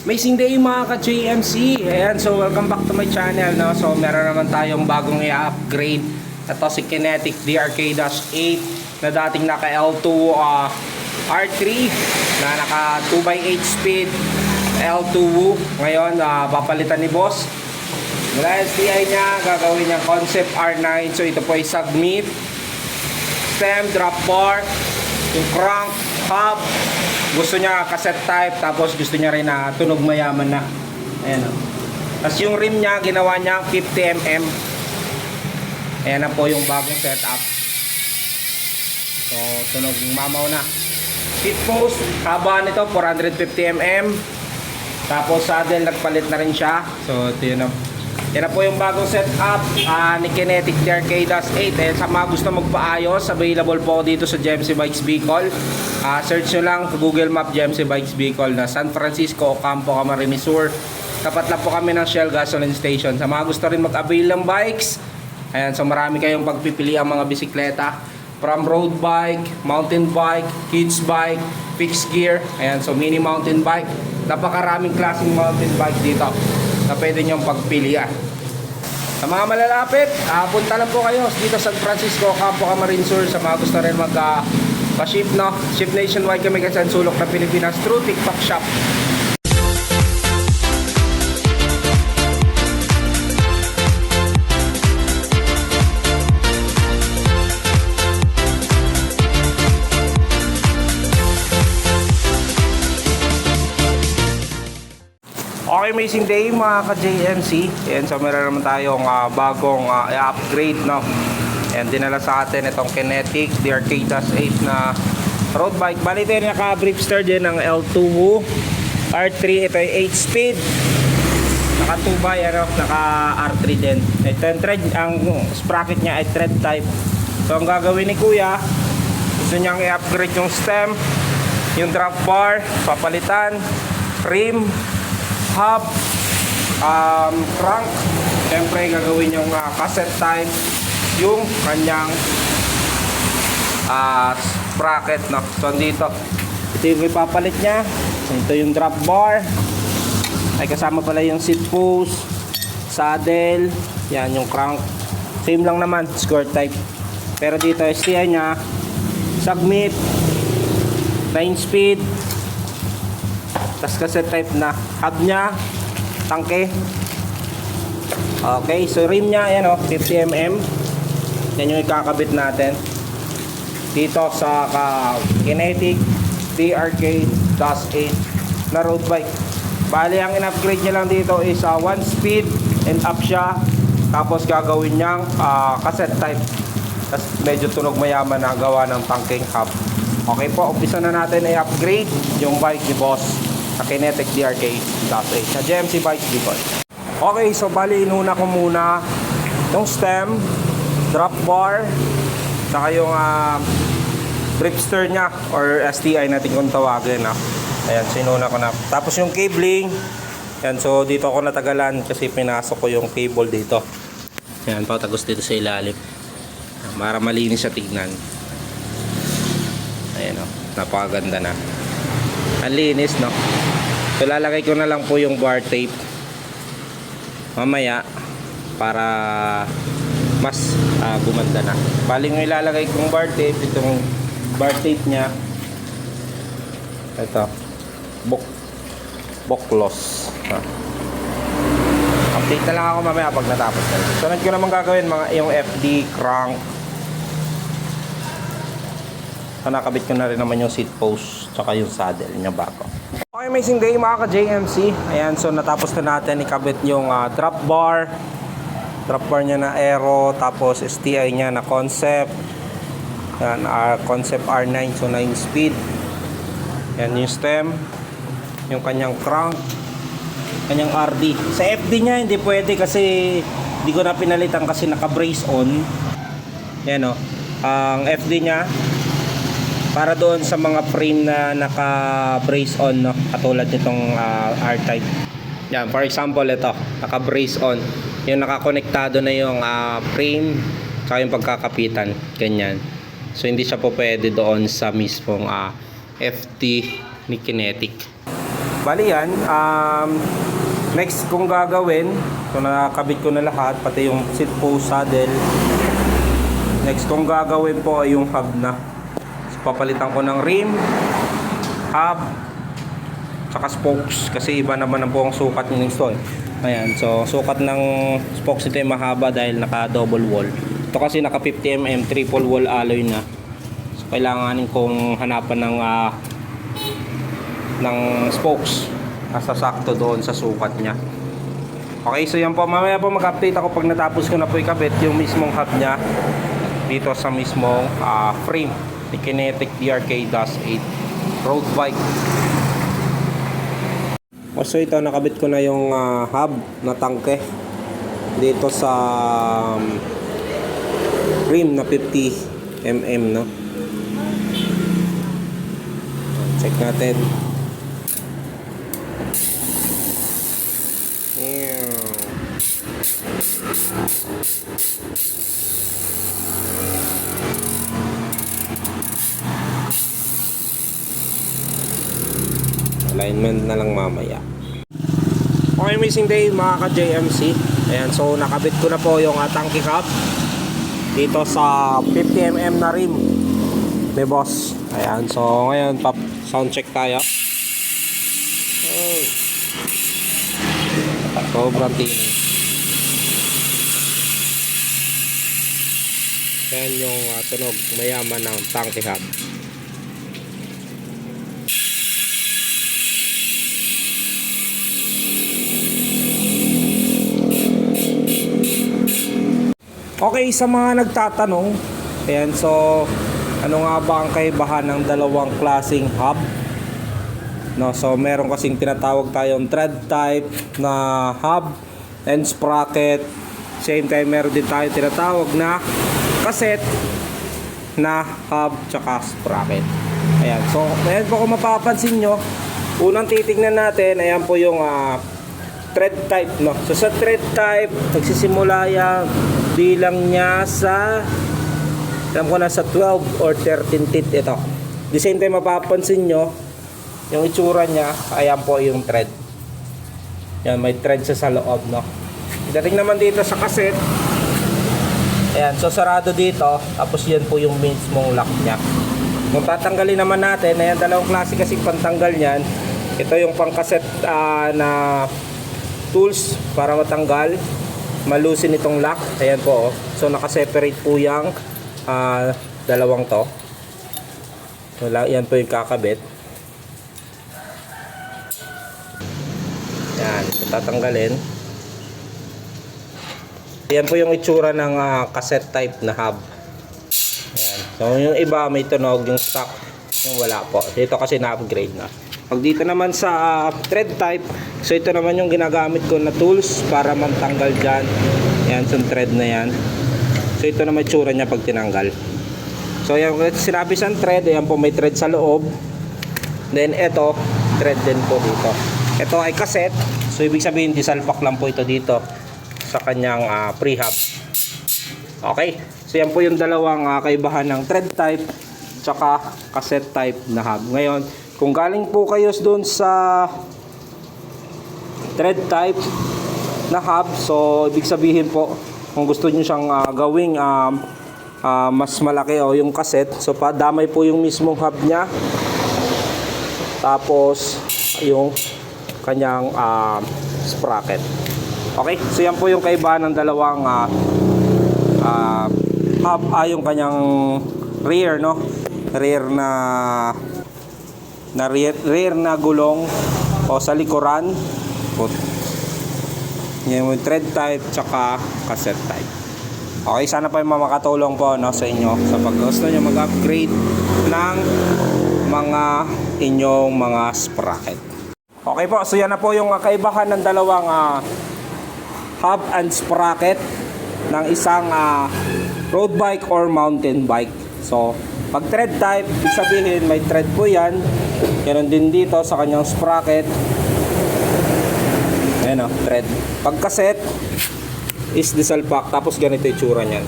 Amazing day mga ka-JMC. Ayan, so welcome back to my channel, no? So meron naman tayong bagong i-upgrade. Ito si Kinetic DRK-8 na dating naka L2 R3 na naka 2x8 speed L2. Ngayon papalitan ni boss. Mula STI niya gagawin niyang Concept R9. So ito po ay submit, stem, drop bar, yung crank, hub. Gusto niya cassette type, tapos gusto niya rin na tunog mayaman na. Ayan o. Tapos yung rim niya, ginawa niya 50mm. Ayan na po yung bagong setup. So, tunog mamaw na. Seat post, haba nito, 450mm. Tapos saddle, nagpalit na rin siya. So, ito yun o. Yan na po yung bagong setup ni Kinetic DRK-8. Sa mga gusto magpaayos, available po dito sa JMC Bikes Bicol. Search nyo lang sa Google Map JMC Bikes Bicol na San Francisco, Ocampo, Camarines Sur. Tapat lang po kami ng Shell Gasoline Station. Sa mga gusto rin mag-avail ng bikes, ayan, so marami kayong pagpipili ang mga bisikleta. From road bike, mountain bike, kids bike, fixed gear, ayan, so mini mountain bike. Napakaraming klaseng mountain bike dito na pwede nyong pagpilian. Sa mga malalapit, punta lang po kayo dito sa San Francisco, Campo, Camarines Sur. Sa mga gusto rin pa-ship, no? Ship nationwide kami kasi ang sulok na Pilipinas through TikTok Shop. Okay, amazing day mga ka-JMC. Ayan, so meron naman tayong bagong i-upgrade, no? Ayan, dinala sa atin itong Kinetic DRK-8 na road bike. Bali ito yung naka-Bripster din ng L2 R3. Ito ay 8 speed, naka 2x, naka R3 din. Ito yung thread, ang sprocket nya ay thread type. So ang gagawin ni kuya, gusto niyang i-upgrade yung stem, yung drop bar, papalitan, rim, hub, crank. Siyempre gagawin yung cassette type, yung kanyang sprocket, no? So dito, ito yung ipapalit nya. Ito yung drop bar, ay kasama pala yung seat post, saddle, yan yung crank. Same lang naman, square type. Pero dito STI nya, submit, 9 speed. Tas cassette type na. Hub nya, tangke. Okay, so rim nya, ayan o, 50mm. Yan yung ikakabit natin dito sa Kinetic DRK-8 na road bike. Bali, ang in-upgrade nya lang dito is 1 speed and up siya. Tapos gagawin nyang cassette type. Tas medyo tunog mayaman na gawa ng tangking hub. Okay po, umpisa na natin i-upgrade yung bike ni boss sa Kinetic DRK-8 sa JMC Bikes Bicol. Okay, so bali inuna ko muna yung stem, drop bar, saka yung Bripster nya or STI natin kung tawagin. Ayan, sinuna ko na. Tapos yung cabling, ayan, so dito ako natagalan kasi pinasok ko yung cable dito. Ayan, patagos dito sa ilalim para malinis siya tignan. Ayan o, napakaganda na. Ang linis, no? So lalagay ko na lang po yung bar tape mamaya para mas gumanda na. Bali yung ilalagay kong bar tape, itong bar tape nya, ito boklos. Update na lang ako mamaya pag natapos na lang. Sunod ko naman gagawin yung FD crank. So nakabit ko na rin naman yung seat post tsaka yung saddle nya bago. Okay, amazing day mga ka-JMC. Ayan, so natapos na natin ikabit yung drop bar nya na aero, tapos STI nya na concept. Ayan, concept R9, so 9 speed. Ayan yung stem, yung kanyang crank, kanyang RD. Sa FD nya hindi pwede kasi hindi ko na pinalitan kasi naka brace on. Ayan o, ang FD nya para doon sa mga frame na naka brace on, no? Katulad nitong R-type. Yan, for example ito, naka brace on. Yung nakakonektado na yung frame saka yung pagkakapitan, ganyan. So hindi siya po pwede doon sa mismong FT ni Kinetic. Bali yan, next kong gagawin, so nakakabit ko na lahat, pati yung seat post, saddle. Next kong gagawin po ay yung hub na. So, papalitan ko ng rim, hub, tsaka spokes, kasi iba naman ang po ang sukat nito. Ayan, so sukat ng spokes ito ay mahaba dahil naka double wall. Ito kasi naka 50mm triple wall alloy na. So kailanganin kong hanapan ng spokes nasa sakto doon sa sukat niya. Okay, so yan po, mamaya po mag-update ako pag natapos ko na po ikabit yung mismong hub niya dito sa mismong frame ni Kinetic DRK-8 road bike. So ito, nakabit ko na yung hub na tangke dito sa rim na 50mm, no? Check natin. Alignment na lang mamaya. Okay, amazing day mga ka-JMC. Ayan, so nakabit ko na po yung tangke hub dito sa 50mm na rim ni boss. Ayan, so ngayon sound check tayo. Sobrang tinig. Ayan yung tunog mayaman ng tangke hub. Okay, sa mga nagtatanong, ayan, so ano nga ba ang kaibahan ng dalawang klaseng hub? No, so meron kasing tinatawag tayong thread type na hub and sprocket. Same time meron din tayo tinatawag na cassette na hub tsaka sprocket. Ayan, so ayan po kung mapapansin nyo, unang titignan natin, ayan po yung thread type, no? So sa thread type, nagsisimula yan bilang niya sa, alam ko na, sa 12 or 13 teeth ito. The same time mapapansin nyo yung itsura niya, ayan po yung thread. Yan, may thread siya sa loob, no? Dating naman dito sa cassette, ayan, so sarado dito, tapos yan po yung mismong lock niya. Kung tatanggalin naman natin, ayan, dalawang klase kasi pantanggal niyan. Ito yung pang cassette na tools para matanggal, malusin itong lock. Ayan po, oh. So naka-separate po yung dalawang to. Yan po yung kakabit. Yan, tatanggalin. Yan po yung itsura ng cassette type na hub. Yan. So yung iba may tunog, yung stock yung wala po. Dito kasi na-upgrade na. Pag dito naman sa thread type, so ito naman yung ginagamit ko na tools para mantanggal dyan. Yan, yung thread na yan. So ito naman yung tsura niya pag tinanggal. So yan, sinabi sa thread, ayan po may thread sa loob. Then ito, thread din po dito. Ito ay cassette. So ibig sabihin, disalpak lang po ito dito sa kanyang pre-hub. Okay, so yan po yung dalawang kaibahan ng thread type tsaka cassette type na hub. Ngayon, kung galing po kayo doon sa thread type na hub, so ibig sabihin po, kung gusto niyo siyang gawing mas malaki o yung cassette, so damay po yung mismong hub niya, tapos yung kanyang sprocket. Okay, so yan po yung kaibahan ng dalawang hub, yung kanyang rear, no? Rear na gulong o sa likuran. Yan yung thread type tsaka cassette type. Okay, sana pa yung makatulong po, no, sa inyo sa pag gusto nyo mag-upgrade ng mga inyong mga sprocket. Okay po, so yan na po yung kaibahan ng dalawang hub and sprocket ng isang road bike or mountain bike. So pag thread type, ibig sabihin may thread po yan. Ganon din dito sa kanyang sprocket. Ayan o, thread. Pag cassette is disalpak, tapos ganito yung tsura niyan.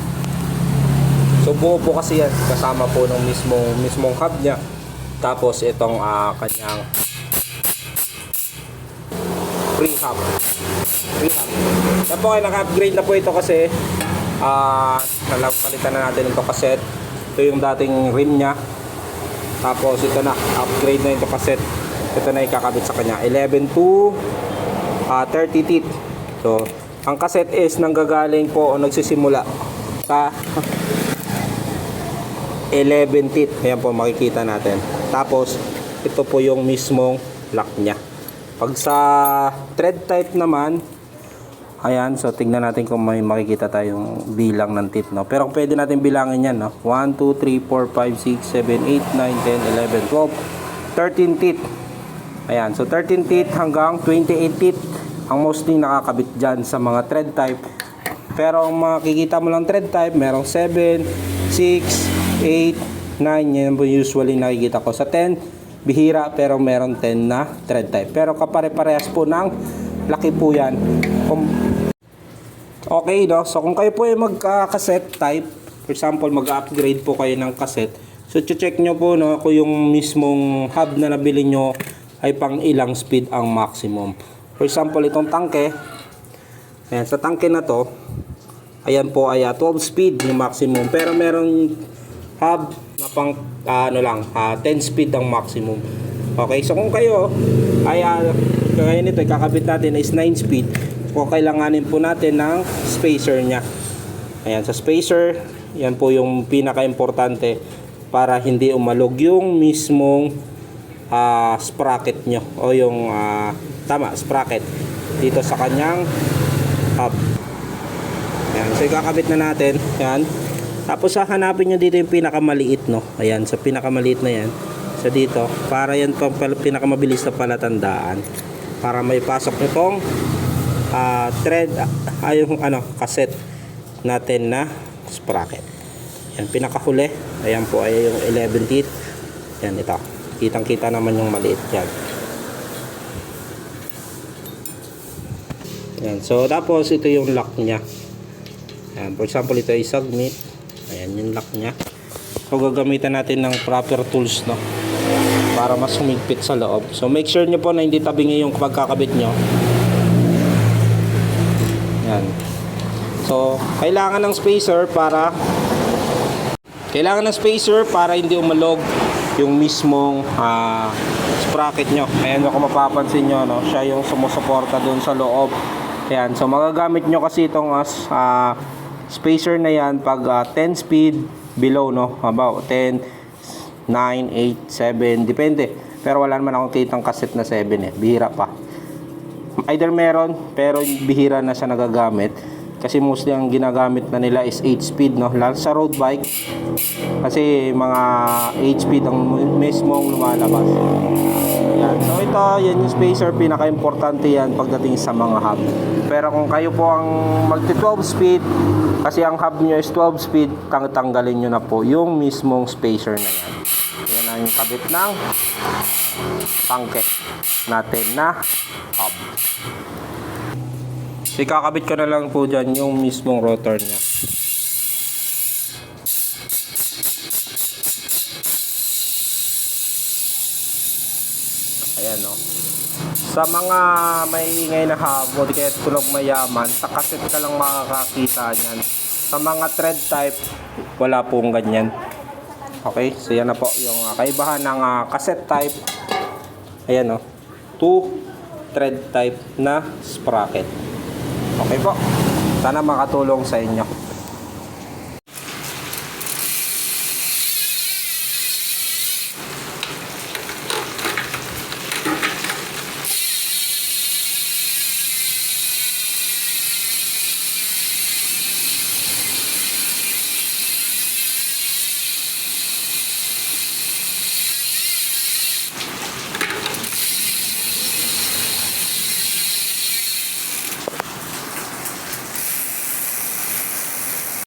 So buo po kasi yan, kasama po ng mismong hub niya. Tapos itong kanyang free hub. Yan po ay naka-upgrade na po ito kasi palitan na natin ito cassette. Ito yung dating rim nya. Tapos ito na, upgrade na ito cassette. Ito na ikakabit sa kanya. 11 to 30 teeth. So, ang cassette is nanggagaling po o nagsisimula sa 11 teeth. Ayan po, makikita natin. Tapos, ito po yung mismong lock nya. Pag sa thread type naman, ayan, so tignan natin kung may makikita tayong bilang ng teeth, no? Pero pwede natin bilangin yan, no? 1, 2, 3, 4, 5, 6, 7, 8, 9, 10, 11, 12, 13 teeth. Ayan, so 13 teeth hanggang 28 teeth ang mostly nakakabit dyan sa mga thread type. Pero ang makikita mo lang thread type, merong 7, 6, 8, 9. Yan po usually nakikita ko. Sa 10, bihira, pero meron 10 na thread type. Pero kapare-parehas po ng laki po yan. Okay, no? So kung kayo po ay magka-cassette type, for example, mag-upgrade po kayo ng cassette, so check nyo po, no, kung yung mismong hub na nabili nyo ay pang ilang speed ang maximum. For example, itong tangke, ayan, sa tangke na to, ayan po ay 12 speed yung maximum. Pero meron hub na pang 10 speed ang maximum. Okay, so kung kayo ay kaya nito, kakabit natin is 9 speed, kung kailanganin po natin ng spacer nya. Ayan, sa spacer, yan po yung pinaka-importante para hindi umalog yung mismong sprocket nyo o yung sprocket dito sa kanyang hub. Ayan, so ikakabit na natin yan. Tapos hahanapin nyo dito yung pinakamaliit, no? Ayan, sa pinakamaliit na yan, sa dito, para yan pang pinakamabilis na palatandaan para may pasok nitong thread yung cassette natin na sprocket. Yan, pinakahuli, ayan po ay yung 11 teeth. Yan, ito, kitang kita naman yung maliit yan. Yan, so tapos ito yung lock nya. Yan, for example, ito ay submit. Ayan yung lock nya. So gagamitan natin ng proper tools, no, para mas humigpit sa loob. So make sure nyo po na hindi tabingi yung pagkakabit nyo. Yan. So kailangan ng spacer para hindi umalog yung mismong sprocket nyo. Ayan, kung mapapansin nyo, no, siya yung sumusuporta dun sa loob. Ayan, so magagamit nyo kasi itong spacer na yan pag 10 speed below, no, about 10, 9, 8, 7, depende. Pero wala naman akong kitang cassette na 7 eh, bihira pa. Either meron, pero bihira na siya nagagamit. Kasi mostly ang ginagamit na nila is 8 speed, no, lalo sa road bike. Kasi mga 8 speed ang mismong lumalabas. Yan. So ito, yan yung spacer, pinaka-importante yan pagdating sa mga hub. Pero kung kayo po ang magti-12 speed, kasi ang hub nyo is 12 speed, tanggalin nyo na po yung mismong spacer na yan. Yan ang yung kabit ng tangke natin na hub. So ikakabit ko na lang po dyan yung mismong rotor nya. Ayan, no. Sa mga may ingay na hub o di kaya tunog mayaman, sa cassette ka lang makakakita niyan. Sa mga thread type, wala pong ganyan. Okay, so yan na po yung kaibahan ng cassette type. Ayan, no, to thread type na sprocket. Okay po, sana makatulong sa inyo.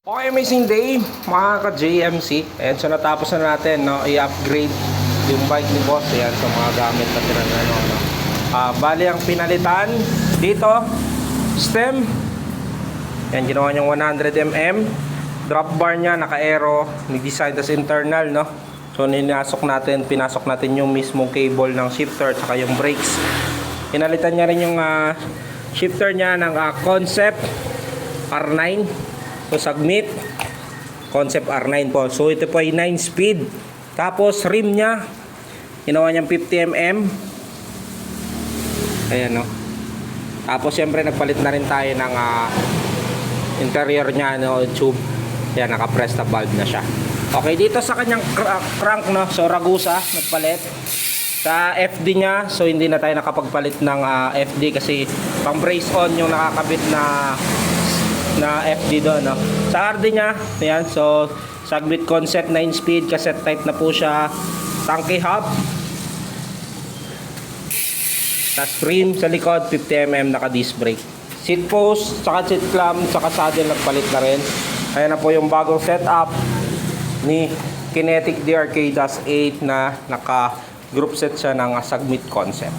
Okay, amazing day mga ka-JMC. And so natapos na natin, no, i-upgrade yung bike ni boss. Ayan, so mga gamit na tinanong, bali ang pinalitan dito, stem, yan, ginawa niyang 100mm. Drop bar niya, naka-aero, ni-design as internal, no. So pinasok natin yung mismong cable ng shifter at saka yung brakes. Pinalitan niya rin yung shifter niya ng Concept R9. So submit Concept R9 po. So ito po ay 9 speed. Tapos rim niya ginawa niyang 50mm. Ayan, no. Tapos syempre nagpalit na rin tayo ng interior niya, no, tube. Ayan, naka-press na valve na siya. Okay, dito sa kanyang crank, no, so Ragusa nagpalit. Sa FD niya, so hindi na tayo nakapagpalit ng FD kasi pang brace on yung nakakabit na FD doon, no. Sa RD niya, ayan, so Sagbit Concept 9 speed, cassette type na po siya. Tanky hub. Tapos rim sa likod 50mm, naka disc brake. Seat post, saka seat clamp, saka saddle nagpalit na rin. Ayan na po yung bagong setup ni Kinetic DRK-8 na naka group set siya ng Sagbit Concept.